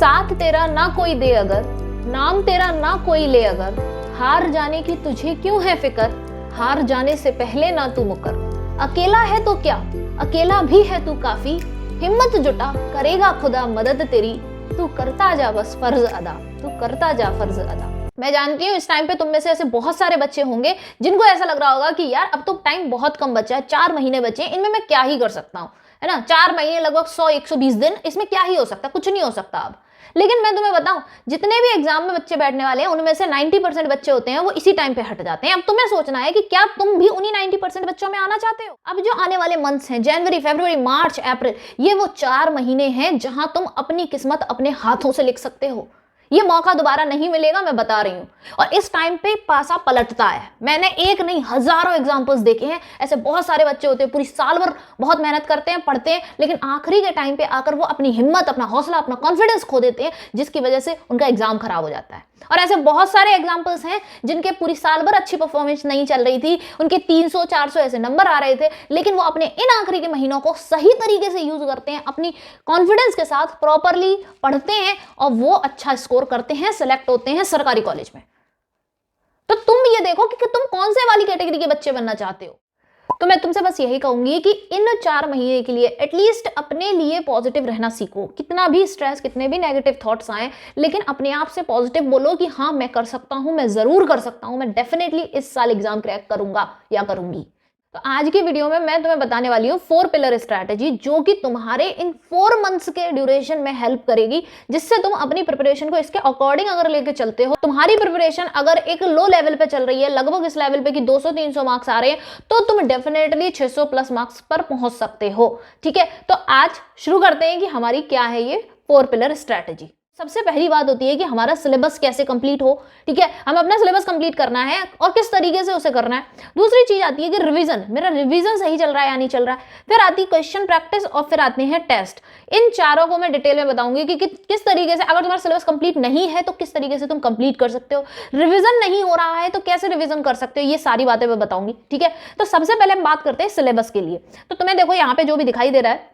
साथ तेरा ना कोई दे अगर, नाम तेरा ना कोई ले अगर, हार जाने की तुझे क्यों है फिक्र, हार जाने से पहले ना तू मुकर। अकेला है तो क्या, अकेला भी है तू काफी, हिम्मत जुटा करेगा खुदा मदद तेरी, तू करता जा बस फर्ज अदा, तू करता जा फर्ज अदा। मैं जानती हूँ इस टाइम पे तुम में से ऐसे बहुत सारे बच्चे होंगे जिनको ऐसा लग रहा होगा कि यार अब तो टाइम बहुत कम बचा है, 4 महीने बचे हैं, इनमें मैं क्या ही कर सकता हूँ, है ना। 4 महीने लगभग 100-120 दिन, इसमें क्या ही हो सकता, कुछ नहीं हो सकता अब। लेकिन मैं तुम्हें बताऊं, जितने भी एग्जाम में बच्चे बैठने वाले हैं उनमें से 90% बच्चे होते हैं वो इसी टाइम पे हट जाते हैं। अब तुम्हें सोचना है कि क्या तुम भी उन्हीं 90% बच्चों में आना चाहते हो। अब जो आने वाले मंथ्स हैं, जनवरी, फरवरी, मार्च, अप्रैल, ये वो 4 महीने हैं जहां तुम अपनी किस्मत अपने हाथों से लिख सकते हो। ये मौका दोबारा नहीं मिलेगा, मैं बता रही हूँ। और इस टाइम पे पासा पलटता है। मैंने एक नहीं हजारों एग्जांपल्स देखे हैं। ऐसे बहुत सारे बच्चे होते हैं, पूरी साल भर बहुत मेहनत करते हैं, पढ़ते हैं, लेकिन आखिरी के टाइम पे आकर वो अपनी हिम्मत, अपना हौसला, अपना कॉन्फिडेंस खो देते हैं, जिसकी वजह से उनका एग्जाम खराब हो जाता है। और ऐसे बहुत सारे एग्जाम्पल्स हैं जिनके पूरी साल भर अच्छी परफॉर्मेंस नहीं चल रही थी, उनके 300-400 ऐसे नंबर आ रहे थे, लेकिन वो अपने इन आखिरी के महीनों को सही तरीके से यूज करते हैं, अपनी कॉन्फिडेंस के साथ प्रॉपरली पढ़ते हैं और वो अच्छा स्कोर करते हैं, सेलेक्ट होते हैं सरकारी कॉलेज में। तो तुम ये देखो कि तुम कौन से वाली कैटेगरी के बच्चे बनना चाहते हो। तो मैं तुमसे बस यही कहूंगी कि इन 4 महीने के लिए एटलीस्ट अपने लिए पॉजिटिव रहना सीखो। कितना भी स्ट्रेस, कितने भी नेगेटिव थॉट्स आए, लेकिन अपने आप से पॉजिटिव बोलो कि हाँ मैं कर सकता हूं, मैं जरूर कर सकता हूं, मैं डेफिनेटली इस साल एग्जाम क्रैक करूंगा या करूंगी। तो आज की वीडियो में मैं तुम्हें बताने वाली हूँ 4 पिलर स्ट्रैटेजी, जो कि तुम्हारे इन 4 मंथ्स के ड्यूरेशन में हेल्प करेगी, जिससे तुम अपनी प्रिपरेशन को इसके अकॉर्डिंग अगर लेके चलते हो, तुम्हारी प्रिपरेशन अगर एक लो लेवल पे चल रही है, लगभग इस लेवल पे कि 200-300 मार्क्स आ रहे हैं, तो तुम डेफिनेटली 600 प्लस मार्क्स पर पहुंच सकते हो। ठीक है, तो आज शुरू करते हैं कि हमारी क्या है ये 4 पिलर स्ट्रैटेजी। सबसे पहली बात होती है कि हमारा सिलेबस कैसे कंप्लीट हो। ठीक है, हम अपना सिलेबस कंप्लीट करना है और किस तरीके से उसे करना है। दूसरी चीज आती है कि रिवीजन, मेरा रिवीजन सही चल रहा है या नहीं चल रहा है। फिर आती है क्वेश्चन प्रैक्टिस और फिर आते हैं टेस्ट। इन चारों को मैं डिटेल में बताऊंगी कि किस तरीके से, अगर तुम्हारा सिलेबस कंप्लीट नहीं है तो किस तरीके से तुम कंप्लीट कर सकते हो, रिविजन नहीं हो रहा है तो कैसे रिविजन कर सकते हो, ये सारी बातें मैं बताऊंगी। ठीक है, तो सबसे पहले हम बात करते हैं सिलेबस के लिए। तो तुम्हें देखो यहाँ पे जो भी दिखाई दे रहा है,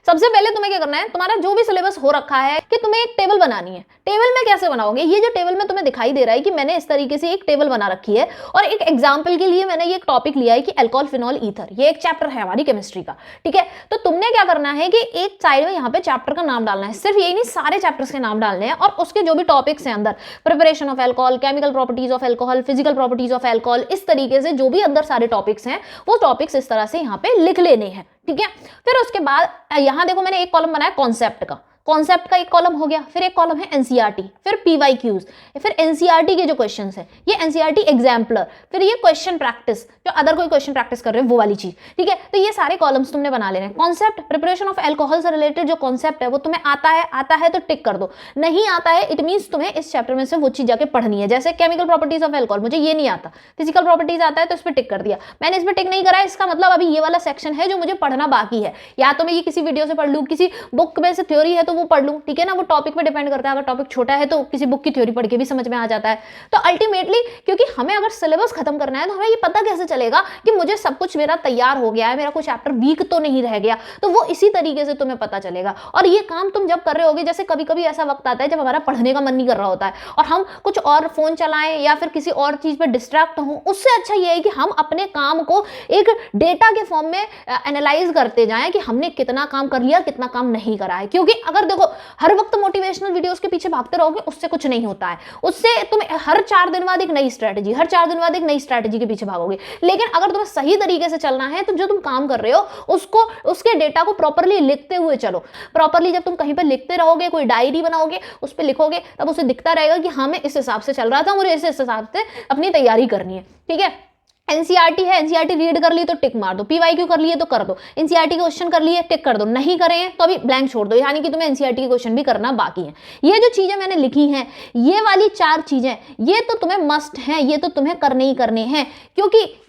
सबसे पहले तुम्हें क्या करना है, तुम्हारा जो भी सिलेबस हो रखा है कि तुम्हें एक टेबल बनानी है। टेबल में कैसे बनाओगे, ये जो टेबल में तुम्हें दिखाई दे रहा है कि मैंने इस तरीके से एक टेबल बना रखी है, और एक एग्जांपल के लिए मैंने ये एक टॉपिक लिया है कि अल्कोहल, फिनॉल, ईथर, ये एक चैप्टर है हमारी केमिस्ट्री का। ठीक है, तो तुमने क्या करना है कि एक साइड में यहाँ पे चैप्टर का नाम डालना है, सिर्फ यही नहीं, सारे चैप्टर्स के नाम डालने हैं, और उसके जो भी टॉपिक्स हैं अंदर, preparation of alcohol, chemical properties of alcohol, physical properties of alcohol, इस तरीके से जो भी अंदर सारे टॉपिक्स हैं वो टॉपिक्स इस तरह से यहाँ पे लिख लेने हैं। ठीक है, फिर उसके बाद यहां देखो मैंने एक कॉलम बनाया कॉन्सेप्ट का, कॉन्सेप्ट का एक कॉलम हो गया, फिर एक कॉलम है एनसीईआरटी, फिर पीवाईक्यूज, फिर एनसीईआरटी के जो क्वेश्चंस हैं ये एनसीईआरटी एग्जाम्पलर, फिर ये क्वेश्चन प्रैक्टिस, जो अदर कोई क्वेश्चन प्रैक्टिस कर रहे हैं वो वाली चीज। ठीक है, तो ये सारे कॉलम्स तुमने बना लेने हैं। कॉन्सेप्ट, प्रिपरेशन ऑफ अल्कोहल से रिलेटेड जो कॉन्सेप्ट है वो तुम्हें आता है तो टिक कर दो, नहीं आता है इट मीन्स तुम्हें इस चैप्टर में से वो चीज जाके पढ़नी है। जैसे केमिकल प्रॉपर्टीज ऑफ अल्कोहल मुझे ये नहीं आता, फिजिकल प्रॉपर्टीज आता है तो इस पर टिक कर दिया। मैंने इस पर टिक नहीं करा है, इसका मतलब अभी ये वाला सेक्शन है जो मुझे पढ़ना बाकी है, या तो मैं ये किसी वीडियो से पढ़ लूँ, किसी बुक में से थ्योरी है तो वो पढ़ लूँ। ठीक है ना, वो टॉपिक पे डिपेंड करता है। अगर टॉपिक छोटा है तो किसी बुक की थ्योरी पढ़ के भी समझ में आ जाता है। तो अल्टीमेटली क्योंकि हमें अगर सिलेबस खत्म करना है तो हमें ये पता कैसे चलेगा कि मुझे सब कुछ मेरा तैयार हो गया है, मेरा कोई चैप्टर वीक तो नहीं रह गया, तो वो इसी तरीके से तुम्हें पता चलेगा। और ये काम तुम जब कर रहे होगे, जैसे कभी कभी ऐसा वक्त आता है जब हमारा पढ़ने का मन नहीं कर रहा होता है और हम कुछ और फोन चलाएं या फिर किसी और चीज पर डिस्ट्रैक्ट हो, उससे अच्छा ये है कि हम अपने काम को एक डेटा के फॉर्म में एनालाइज करते जाएं कि हमने कितना काम कर लिया, कितना काम नहीं करा है। क्योंकि अगर देखो हर वक्त मोटिवेशनल वीडियोस के पीछे भागते रहोगे उससे कुछ नहीं होता है, उससे तुम हर 4 दिन बाद एक नई स्ट्रेटजी, हर 4 दिन बाद एक नई स्ट्रेटजी के पीछे भागोगे। लेकिन अगर तुम्हें सही तरीके से चलना है तो जो तुम काम कर रहे हो उसको, उसके डेटा को प्रॉपर्ली लिखते हुए चलो। प्रॉपर्ली जब तुम कहीं पर लिखते रहोगे, कोई डायरी बनाओगे, उस पर लिखोगे, तब उसे दिखता रहेगा कि हाँ मैं इस हिसाब से चल रहा था, मुझे इस हिसाब से अपनी तैयारी करनी है। ठीक है, एनसीईआरटी है, एनसीईआरटी रीड कर ली तो टिक मार दो, पीवाईक्यू कर लिए तो कर दो, एनसीईआरटी के क्वेश्चन कर लिए टिक कर दो, नहीं करे हैं तो अभी ब्लैंक छोड़ दो, यानी कि तुम्हें एनसीईआरटी के क्वेश्चन भी करना बाकी है। ये जो चीजें मैंने लिखी हैं, ये वाली 4 चीजें, ये तो तुम्हें मस्ट हैं, ये तो तुम्हें करने ही करने हैं।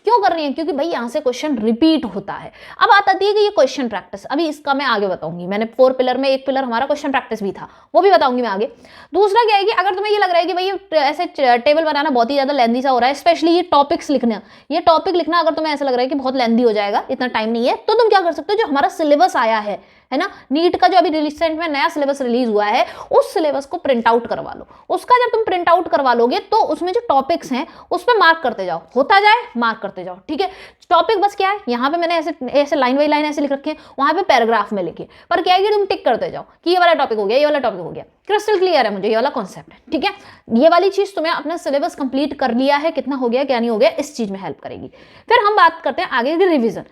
क्यों कर रही है, क्योंकि भाई यहाँ से क्वेश्चन रिपीट होता है। अब आती है कि ये क्वेश्चन प्रैक्टिस, अभी इसका मैं आगे बताऊंगी। मैंने 4 पिलर में एक पिलर हमारा क्वेश्चन प्रैक्टिस भी था, वो भी बताऊंगी मैं आगे। दूसरा क्या है कि अगर तुम्हें ये लग रहा है कि भाई ऐसे टेबल बनाना बहुत ही ज्यादा लेंथी सा हो रहा है, स्पेशली ये टॉपिक्स लिखना, ये टॉपिक लिखना अगर तुम्हें ऐसा लग रहा है कि बहुत लेंथी हो जाएगा, इतना टाइम नहीं है, तो तुम क्या कर सकते हो, जो हमारा सिलेबस आया है है ना। नीट का जो अभी रिसेंट में नया सिलेबस रिलीज हुआ है, उस सिलेबस को प्रिंट आउट करवा लो। उसका जब तुम प्रिंट आउट करवा लोगे तो उसमें जो टॉपिक्स हैं उस पर मार्क करते जाओ, होता जाए मार्क करते जाओ, ठीक है। टॉपिक बस क्या है, यहाँ पे मैंने ऐसे ऐसे लाइन बाई लाइन ऐसे लिख रखे हैं, वहां पे पैराग्राफ में लिखे, पर क्या है कि तुम टिक करते जाओ कि ये वाला टॉपिक हो गया, ये वाला टॉपिक हो गया, क्रिस्टल क्लियर है मुझे ये वाला कॉन्सेप्ट है, ठीक है। ये वाली चीज तुम्हें अपना सिलेबस कंप्लीट कर लिया है, कितना हो गया क्या नहीं हो गया, इस चीज में हेल्प करेगी। फिर हम बात करते हैं आगे की रिविजन।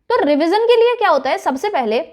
तो रिविजन के लिए क्या होता है, सबसे पहले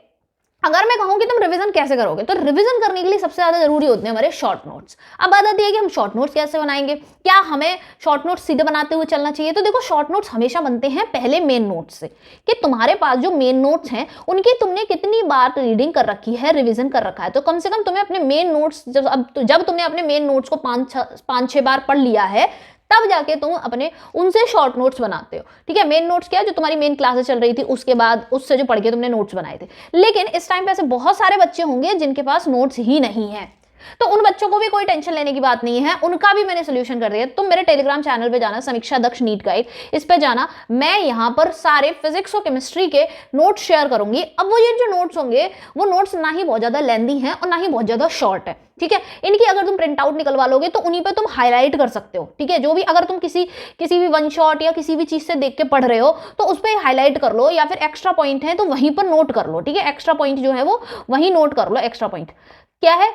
अगर मैं कहूं कि तुम रिवीजन कैसे करोगे, तो रिवीजन करने के लिए सबसे ज्यादा जरूरी होते हैं हमारे शॉर्ट नोट्स। अब बात आती है कि हम शॉर्ट नोट्स कैसे बनाएंगे, क्या हमें शॉर्ट नोट्स सीधे बनाते हुए चलना चाहिए। तो देखो, शॉर्ट नोट्स हमेशा बनते हैं पहले मेन नोट्स से, कि तुम्हारे पास जो मेन नोट्स हैं उनकी तुमने कितनी बार रीडिंग कर रखी है, रिविजन कर रखा है। तो कम से कम तुम्हें अपने मेन नोट्स जब तुमने अपने मेन नोट्स को 5-6 बार पढ़ लिया है, तब जाके तुम अपने उनसे शॉर्ट नोट्स बनाते हो, ठीक है। मेन नोट्स क्या है, जो तुम्हारी मेन क्लासेस चल रही थी उसके बाद उससे जो पढ़ के तुमने नोट्स बनाए थे। लेकिन इस टाइम पे ऐसे बहुत सारे बच्चे होंगे जिनके पास नोट्स ही नहीं है, तो उन बच्चों को भी कोई टेंशन लेने की बात नहीं है, उनका भी मैंने सोल्यूशन कर दिया। तुम मेरे टेलीग्राम चैनल पे जाना, समीक्षा दक्ष नीट गाइड, इस पे जाना। मैं यहाँ पर सारे फिजिक्स और केमिस्ट्री के नोट्स शेयर करूंगी। अब वो ये जो नोट्स होंगे, वो नोट्स ना ही बहुत ज्यादा लेंदी हैं और ना ही बहुत ज्यादा शॉर्ट है, ठीक है। इनकी अगर तुम प्रिंट आउट निकलवा लोगे तो उन्हीं पे तुम हाईलाइट कर सकते हो, ठीक है। जो भी अगर तुम किसी भी वन शॉट या किसी भी चीज से देख के पढ़ रहे हो तो उस पर हाईलाइट कर लो, या फिर एक्स्ट्रा पॉइंट है तो वहीं पर नोट कर लो, ठीक है। एक्स्ट्रा पॉइंट जो है वो वहीं नोट कर लो। एक्स्ट्रा पॉइंट क्या है,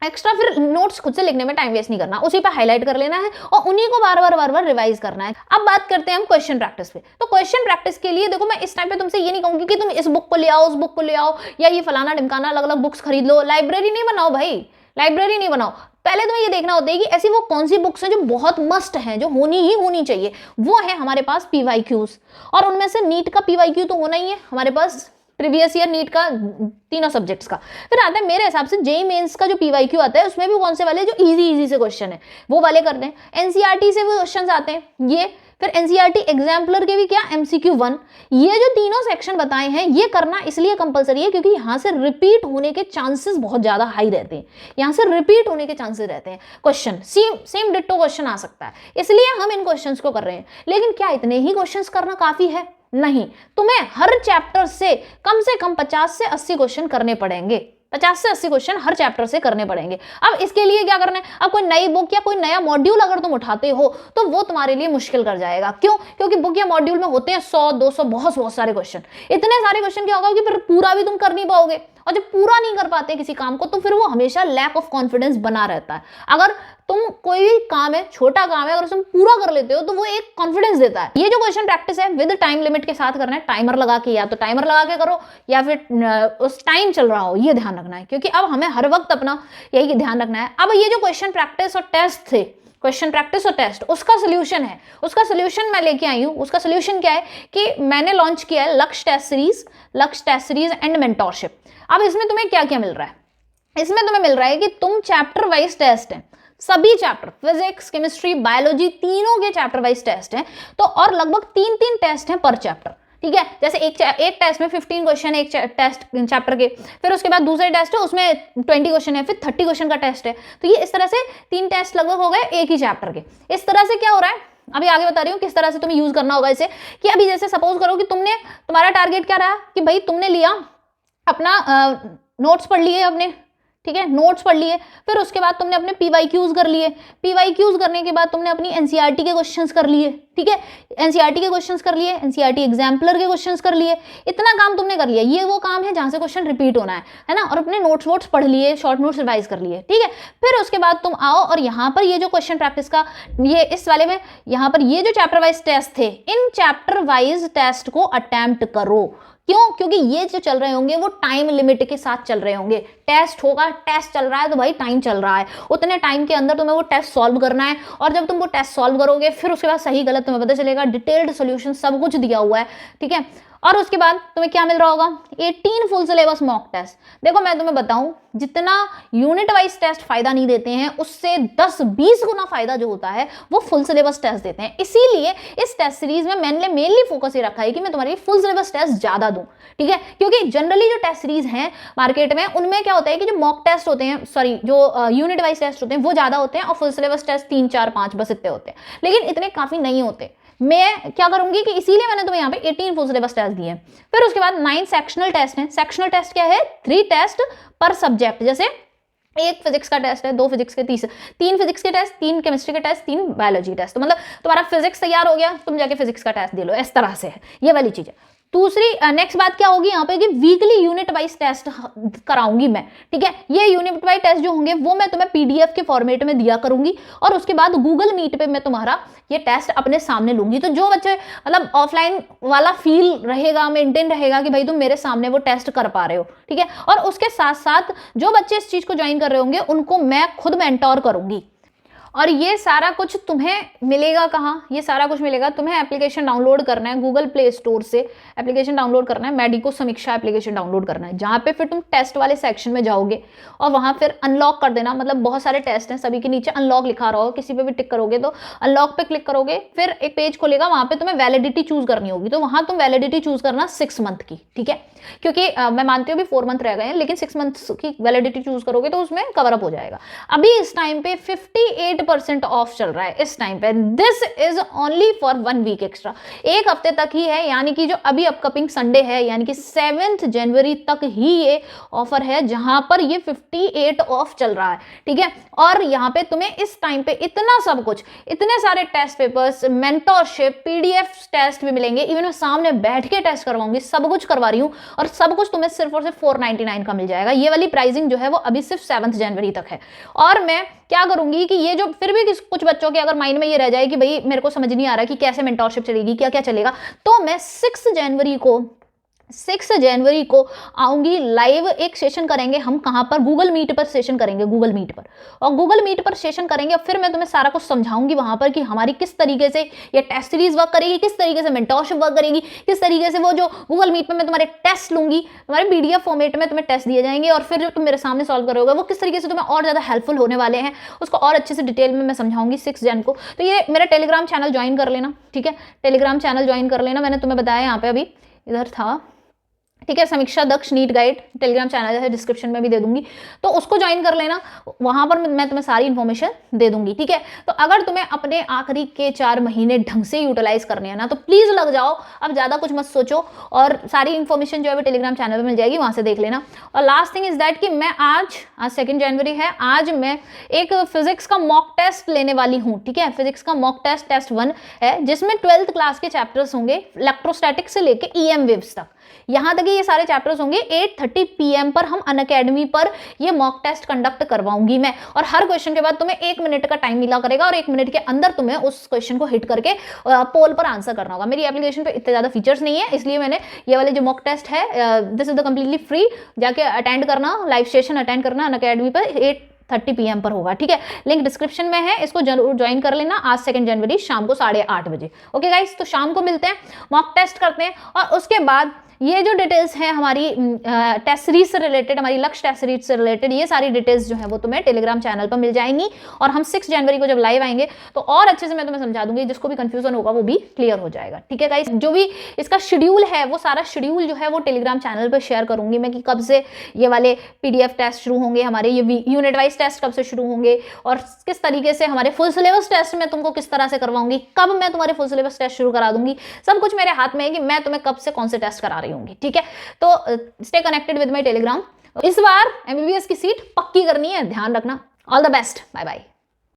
एक्स्ट्रा, फिर नोट्स खुद से लिखने में टाइम वेस्ट नहीं करना, उसी पे हाईलाइट कर लेना है और उन्हीं को बार बार रिवाइज करना है। अब बात करते हैं हम क्वेश्चन प्रैक्टिस पे। तो क्वेश्चन प्रैक्टिस के लिए देखो, मैं इस टाइम पे तुमसे ये नहीं कहूंगी कि तुम इस बुक को ले आओ, उस बुक को ले आओ, या ये फलाना ढिमकाना अलग अलग बुक्स खरीद लो। लाइब्रेरी नहीं बनाओ भाई, लाइब्रेरी नहीं बनाओ। पहले तुम्हें ये देखना होता है कि ऐसी वो कौन सी बुक्स हैं जो बहुत मस्ट हैं, जो होनी ही होनी चाहिए। वो है हमारे पास पीवाईक्यूज, और उनमें से नीट का पीवाईक्यू तो होना ही है हमारे पास, प्रीवियस ईयर नीट का तीनों सब्जेक्ट्स का। फिर आता है मेरे हिसाब से जेईई मेंस का जो पीवाईक्यू आता है, उसमें भी कौन से वाले जो इजी से क्वेश्चन है वो वाले करते हैं। एनसीईआरटी से वो क्वेश्चन आते हैं ये, फिर एनसीईआरटी एग्जाम्पलर के भी क्या एमसीक्यू 1। ये जो तीनों सेक्शन बताए हैं, ये करना इसलिए कंपलसरी है क्योंकि यहाँ से रिपीट होने के चांसेस बहुत ज्यादा हाई रहते हैं, यहाँ से रिपीट होने के चांसेस रहते हैं। क्वेश्चन सेम डिट्टो क्वेश्चन आ सकता है, इसलिए हम इन क्वेश्चंस को कर रहे हैं। लेकिन क्या इतने ही क्वेश्चंस करना काफी है? नहीं, तुम्हें हर चैप्टर से कम 50 से 80 क्वेश्चन करने पड़ेंगे। 50 से 80 क्वेश्चन हर चैप्टर से करने पड़ेंगे। अब इसके लिए क्या करना है, अब कोई नई बुक या कोई नया मॉड्यूल अगर तुम उठाते हो तो वो तुम्हारे लिए मुश्किल कर जाएगा। क्यों? क्योंकि बुक या मॉड्यूल में होते हैं 100-200 बहुत सारे क्वेश्चन। इतने सारे क्वेश्चन क्या होगा कि फिर पूरा भी तुम कर नहीं पाओगे, और जब पूरा नहीं कर पाते किसी काम को तो फिर वो हमेशा लैक ऑफ कॉन्फिडेंस बना रहता है। अगर तुम कोई भी काम है, छोटा काम है, अगर तुम पूरा कर लेते हो तो वो एक कॉन्फिडेंस देता है। ये जो क्वेश्चन प्रैक्टिस है विद टाइम लिमिट के साथ करना है, टाइमर लगा के, या तो टाइमर लगा के करो या फिर उस टाइम चल रहा हो, ये ध्यान रखना है, क्योंकि अब हमें हर वक्त अपना यही ध्यान रखना है। अब ये जो क्वेश्चन प्रैक्टिस और टेस्ट थे, क्वेश्चन प्रैक्टिस और टेस्ट, उसका सोल्यूशन है, उसका सोल्यूशन मैं लेके आई हूं। उसका सोल्यूशन क्या है कि मैंने लॉन्च किया है लक्ष्य टेस्ट सीरीज एंड मेंटोरशिप। अब इसमें तुम्हें क्या क्या मिल रहा है, इसमें तुम्हें मिल रहा है कि तुम चैप्टर वाइज टेस्ट है, सभी चैप्टर फिजिक्स केमिस्ट्री बायोलॉजी तीनों के चैप्टर वाइज टेस्ट हैं। तो और लगभग 3 टेस्ट हैं पर चैप्टर, ठीक है। जैसे एक टेस्ट में 15 क्वेश्चन, एक टेस्ट चैप्टर के, फिर उसके बाद दूसरे टेस्ट है उसमें 20 क्वेश्चन है, फिर 30 क्वेश्चन का टेस्ट है। तो ये इस तरह से 3 टेस्ट लगभग हो गए एक ही चैप्टर के। इस तरह से क्या हो रहा है, अभी आगे बता रही हूँ किस तरह से तुम्हें यूज करना होगा इसे। कि अभी जैसे सपोज करो कि तुम्हारा टारगेट क्या रहा कि भाई तुमने लिया अपना नोट्स पढ़ लिए अपने, ठीक है, नोट्स पढ़ लिए, फिर उसके बाद तुमने अपने पीवाईक्यूज कर लिए, पीवाईक्यूज करने के बाद तुमने अपनी एनसीईआरटी के क्वेश्चंस कर लिए, ठीक है, एनसीईआरटी के क्वेश्चंस कर लिए, एनसीईआरटी एग्जाम्पलर के क्वेश्चंस कर लिए। इतना काम तुमने कर लिया, ये वो काम है जहां से क्वेश्चन रिपीट होना है ना। और अपने नोट्स वोट्स पढ़ लिए, शॉर्ट नोट्स रिवाइज कर लिए, ठीक है। फिर उसके बाद तुम आओ और यहाँ पर ये जो क्वेश्चन प्रैक्टिस का ये इस वाले में यहाँ पर ये जो चैप्टर वाइज टेस्ट थे, इन चैप्टर वाइज टेस्ट को अटेम्प्ट करो। क्यों? क्योंकि ये जो चल रहे होंगे वो टाइम लिमिट के साथ चल रहे होंगे। टेस्ट होगा, टेस्ट चल रहा है तो भाई टाइम चल रहा है, उतने टाइम के अंदर तुम्हें वो टेस्ट सॉल्व करना है। और जब तुम वो टेस्ट सॉल्व करोगे फिर उसके बाद सही गलत तुम्हें पता चलेगा, डिटेल्ड सॉल्यूशन सब कुछ दिया हुआ है, ठीक है। और उसके बाद तुम्हें क्या मिल रहा होगा, 18 फुल सिलेबस मॉक टेस्ट। देखो मैं तुम्हें बताऊं, जितना यूनिट वाइज टेस्ट फायदा नहीं देते हैं, उससे 10-20 गुना फायदा जो होता है वो फुल सिलेबस टेस्ट देते हैं। इसीलिए इस टेस्ट सीरीज में मैंने मेनली फोकस ये रखा है कि मैं तुम्हारी फुल सिलेबस टेस्ट ज्यादा दूं, ठीक है। क्योंकि जनरली जो टेस्ट सीरीज हैं मार्केट में, उनमें क्या होता है कि जो मॉक टेस्ट होते हैं, सॉरी जो यूनिट वाइज टेस्ट होते हैं वो ज्यादा होते हैं, और फुल सिलेबस टेस्ट 3, 4, 5 बस इतने होते हैं। लेकिन इतने काफी नहीं होते, मैं क्या करूंगी कि इसीलिए मैंने तुम्हें यहाँ पे 18 फुल सिलेबस टेस्ट दिए हैं। फिर उसके बाद 9 सेक्शनल टेस्ट हैं। सेक्शनल टेस्ट क्या है? 3 टेस्ट पर सब्जेक्ट। जैसे एक फिजिक्स का टेस्ट है, 2 फिजिक्स के, 3 फिजिक्स के टेस्ट, 3 केमिस्ट्री के टेस्ट, 3 बायोलॉजी टेस्ट। तो मतलब तुम्हारा फिजिक्स तैयार हो गया, तुम जाके फिजिक्स का टेस्ट दे लो, इस तरह से है ये वाली चीज है। दूसरी नेक्स्ट बात क्या होगी यहाँ पे कि वीकली यूनिट वाइज टेस्ट कराऊंगी मैं, ठीक है। ये यूनिट वाइज टेस्ट जो होंगे वो मैं तुम्हें पीडीएफ के फॉर्मेट में दिया करूंगी और उसके बाद गूगल मीट पे मैं तुम्हारा ये टेस्ट अपने सामने लूंगी। तो जो बच्चे मतलब ऑफलाइन वाला फील रहेगा, मेंटेन रहेगा कि भाई तुम मेरे सामने वो टेस्ट कर पा रहे हो, ठीक है। और उसके साथ साथ जो बच्चे इस चीज को ज्वाइन कर रहे होंगे उनको मैं खुद मेंटोर करूंगी। और ये सारा कुछ तुम्हें मिलेगा कहाँ? ये सारा कुछ मिलेगा तुम्हें, एप्लीकेशन डाउनलोड करना है गूगल प्ले स्टोर से, एप्लीकेशन डाउनलोड करना है, मेडिको समीक्षा एप्लीकेशन डाउनलोड करना है, जहाँ पे फिर तुम टेस्ट वाले सेक्शन में जाओगे और वहाँ फिर अनलॉक कर देना। मतलब बहुत सारे टेस्ट हैं, सभी के नीचे अनलॉक लिखा रहा हो, किसी पे भी टिक करोगे तो अनलॉक पे क्लिक करोगे, फिर एक पेज खोलेगा, वहाँ पे तुम्हें वैलिडिटी चूज करनी होगी। तो वहाँ तुम वैलिडिटी चूज करना 6 मंथ की, ठीक है, क्योंकि मैं मानती हूँ अभी 4 मंथ रह गए हैं, लेकिन 6 मंथ की वैलिडिटी चूज करोगे तो उसमें कवर अप हो जाएगा। अभी इस टाइम पे 58% ऑफ चल रहा है इस टाइम पे। This is only for 1 week extra, एक हफ्ते तक ही है, यानी कि जो अभी अपकमिंग संडे है यानी कि 7 जनवरी तक ही ये ऑफर है, जहां पर ये 58 ऑफ चल रहा है, ठीक है। और यहाँ पे तुम्हें इस टाइम पे इतना सब कुछ, इतने सारे test papers, mentorship, PDF test भी मिलेंगे, इवन मैं सामने बैठ के टेस्ट करवाऊंगी, सब कुछ करवा रही हूँ और सब कुछ तुम्हें सिर्फ और सिर्फ 499 का मिल जाएगा। ये वाली प्राइसिंग जो है वो अभी सिर्फ 7 जनवरी तक है। और मैं क्या करूंगी कि ये जो फिर भी कुछ बच्चों के अगर माइंड में ये रह जाए कि भाई मेरे को समझ नहीं आ रहा कि कैसे मेंटोरशिप चलेगी, क्या क्या चलेगा, तो मैं 6 जनवरी को आऊंगी लाइव। एक सेशन करेंगे हम, कहां पर? गूगल मीट पर सेशन करेंगे, गूगल मीट पर। और गूगल मीट पर सेशन करेंगे, फिर मैं तुम्हें सारा कुछ समझाऊंगी वहां पर कि हमारी किस तरीके से ये टेस्ट सीरीज वर्क करेगी, किस तरीके से मेंटोरशिप वर्क करेगी, किस तरीके से वो जो गूगल मीट पर मैं तुम्हारे टेस्ट लूंगी, तुम्हारे पीडीएफ फॉर्मेट में तुम्हें टेस्ट दिए जाएंगे और फिर जो तुम मेरे सामने सॉल्व करोगे वो किस तरीके से तुम्हें और ज्यादा हेल्पफुल होने वाले हैं, उसको और अच्छे से डिटेल में मैं समझाऊंगी 6 जन को। तो ये मेरा टेलीग्राम चैनल ज्वाइन कर लेना, ठीक है, टेलीग्राम चैनल ज्वाइन कर लेना। मैंने तुम्हें बताया यहाँ पे अभी इधर था, ठीक है, समीक्षा दक्ष नीट गाइड टेलीग्राम चैनल है, डिस्क्रिप्शन में भी दे दूंगी, तो उसको ज्वाइन कर लेना, वहां पर मैं तुम्हें सारी इन्फॉर्मेशन दे दूंगी, ठीक है। तो अगर तुम्हें अपने आखिरी के 4 महीने ढंग से यूटिलाइज करने हैं ना, तो प्लीज लग जाओ, अब ज्यादा कुछ मत सोचो, और सारी इन्फॉर्मेशन जो है वो टेलीग्राम चैनल पर मिल जाएगी, वहां से देख लेना। और लास्ट थिंग इज दैट कि मैं आज 2 जनवरी है, आज मैं एक फिजिक्स का मॉक टेस्ट लेने वाली हूँ, ठीक है। फिजिक्स का मॉक टेस्ट 1 है, जिसमें 12th क्लास के चैप्टर्स होंगे, इलेक्ट्रोस्टैटिक से लेके EM वेव्स तक, यहां तक ये सारे चैप्टर्स होंगे। 8:30 PM पर हम अनअकैडमी पर ये मॉक टेस्ट कंडक्ट करवाऊंगी मैं, और हर क्वेश्चन के बाद तुम्हें 1 मिनट का टाइम मिला करेगा और 1 मिनट के अंदर तुम्हें उस क्वेश्चन को हिट करके पोल पर आंसर करना होगा। मेरी एप्लीकेशन पे इतने ज्यादा फीचर्स नहीं है, इसलिए मैंने ये वाले जो मॉक टेस्ट है, this is the completely free, जाके अटेंड करना, लाइव सेशन अटेंड करना अनअकैडमी पर 8:30 PM पर होगा, ठीक है। लिंक डिस्क्रिप्शन में है, इसको जरूर ज्वाइन कर लेना। आज 2 जनवरी शाम को 8:30 बजे। ओके गाइस, तो शाम को मिलते हैं, मॉक टेस्ट करते हैं, और उसके बाद ये जो डिटेल्स हैं हमारी टेस्ट सीरीज से रिलेटेड, हमारी लक्ष्य टेस्ट सीरीज से रिलेटेड, ये सारी डिटेल्स जो है वो तुम्हें टेलीग्राम चैनल पर मिल जाएंगी। और हम 6 जनवरी को जब लाइव आएंगे तो और अच्छे से मैं तुम्हें समझा दूंगी, जिसको भी कंफ्यूजन होगा वो भी क्लियर हो जाएगा, ठीक है गाइस। जो भी इसका शेड्यूल है, वो सारा शेड्यूल जो है वो टेलीग्राम चैनल पर शेयर करूंगी मैं, कि कब से ये वाले पीडीएफ टेस्ट शुरू होंगे, हमारे ये यूनिट वाइज टेस्ट कब से शुरू होंगे, और किस तरीके से हमारे फुल सिलेबस टेस्ट में तुमको किस तरह से करवाऊंगी, कब मैं तुम्हारे फुल सिलेबस टेस्ट शुरू करा दूंगी। सब कुछ मेरे हाथ में है कि मैं तुम्हें कब से कौन से टेस्ट करा रही हूँ, ठीक है। तो stay connected with my Telegram. इस बार MBBS की सीट पक्की करनी है, ध्यान रखना। All the best, bye bye.